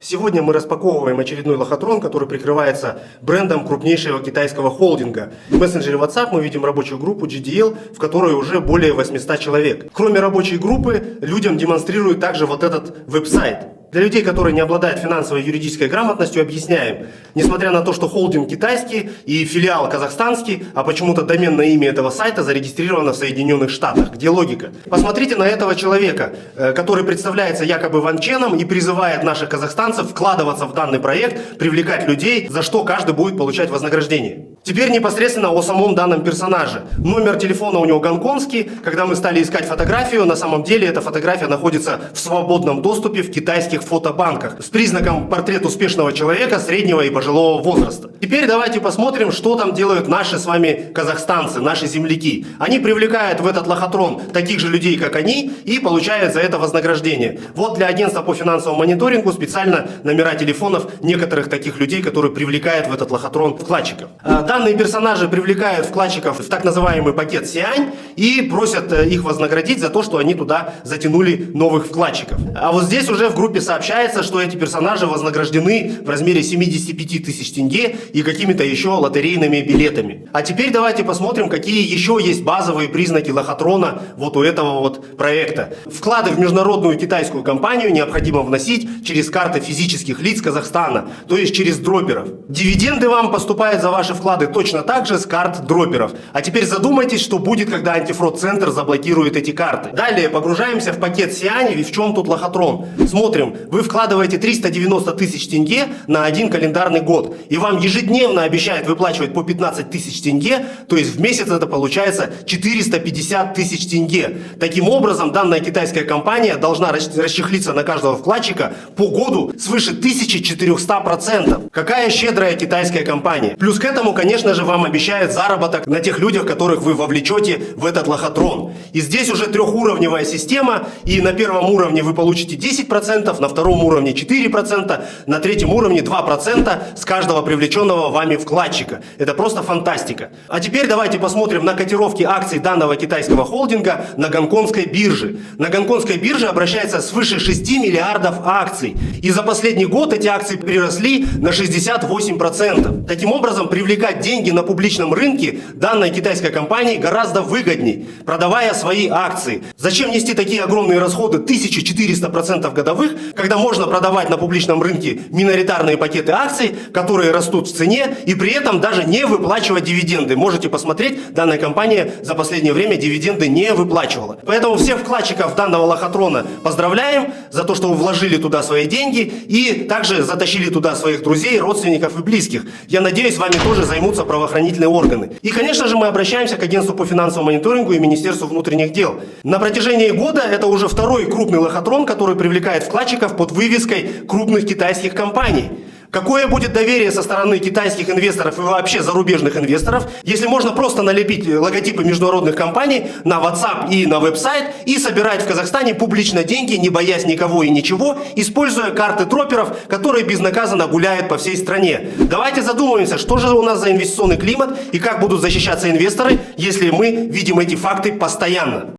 Сегодня мы распаковываем очередной лохотрон, который прикрывается брендом крупнейшего китайского холдинга. В мессенджере WhatsApp мы видим рабочую группу GDL, в которой уже более 800 человек. Кроме рабочей группы, людям демонстрируют также вот этот веб-сайт. Для людей, которые не обладают финансовой и юридической грамотностью, объясняем. Несмотря на то, что холдинг китайский и филиал казахстанский, а почему-то доменное имя этого сайта зарегистрировано в Соединенных Штатах. Где логика? Посмотрите на этого человека, который представляется якобы Ван Ченом и призывает наших казахстанцев вкладываться в данный проект, привлекать людей, за что каждый будет получать вознаграждение. Теперь непосредственно о самом данном персонаже. Номер телефона у него гонконгский. Когда мы стали искать фотографию, на самом деле эта фотография находится в свободном доступе в китайских фотобанках с признаком портрет успешного человека среднего и пожилого возраста. Теперь давайте посмотрим, что там делают наши с вами казахстанцы, наши земляки. Они привлекают в этот лохотрон таких же людей, как они, и получают за это вознаграждение. Вот для агентства по финансовому мониторингу специально номера телефонов некоторых таких людей, которые привлекают в этот лохотрон вкладчиков. Данные персонажи привлекают вкладчиков в так называемый пакет Сиань и просят их вознаградить за то, что они туда затянули новых вкладчиков. А вот здесь уже в группе сообщается, что эти персонажи вознаграждены в размере 75 тысяч тенге и какими-то еще лотерейными билетами. А теперь давайте посмотрим, какие еще есть базовые признаки лохотрона вот у этого вот проекта. Вклады в международную китайскую компанию необходимо вносить через карты физических лиц Казахстана, то есть через дроперов. Дивиденды вам поступают за ваши вклады точно так же с карт дроперов. А теперь задумайтесь, что будет, когда антифрод-центр заблокирует эти карты. Далее погружаемся в пакет Сиань, и в чем тут лохотрон. Смотрим, вы вкладываете 390 тысяч тенге на один календарный год, и вам ежедневно обещают выплачивать по 15 тысяч тенге, то есть в месяц это получается 450 тысяч тенге. Таким образом, данная китайская компания должна расчехлиться на каждого вкладчика по году свыше 1400%. Какая щедрая китайская компания. Плюс к этому, конечно же, вам обещают заработок на тех людях, которых вы вовлечете в этот лохотрон. И здесь уже трехуровневая система, и на первом уровне вы получите 10%, на втором уровне 4%, на третьем уровне 2% с каждого привлеченного вами вкладчика. Это просто фантастика. А теперь давайте посмотрим на котировки акций данного китайского холдинга на гонконгской бирже. На гонконгской бирже обращается свыше 6 миллиардов акций. И за последний год эти акции приросли на 68%. Таким образом, привлекать деньги на публичном рынке данной китайской компании гораздо выгоднее, продавая свои акции. Зачем нести такие огромные расходы 1400% годовых, когда можно продавать на публичном рынке миноритарные пакеты акций, которые растут в цене, и при этом даже не выплачивать дивиденды. Можете посмотреть, данная компания за последнее время дивиденды не выплачивала. Поэтому всех вкладчиков данного лохотрона поздравляем за то, что вы вложили туда свои деньги и также затащили туда своих друзей, родственников и близких. Я надеюсь, вами тоже займутся правоохранительные органы. И, конечно же, мы обращаемся к агентству по финансовому мониторингу и Министерству внутренних дел. На протяжении года это уже второй крупный лохотрон, который привлекает вкладчиков под вывеской крупных китайских компаний. Какое будет доверие со стороны китайских инвесторов и вообще зарубежных инвесторов, если можно просто налепить логотипы международных компаний на WhatsApp и на веб-сайт и собирать в Казахстане публично деньги, не боясь никого и ничего, используя карты дроперов, которые безнаказанно гуляют по всей стране. Давайте задумаемся, что же у нас за инвестиционный климат и как будут защищаться инвесторы, если мы видим эти факты постоянно.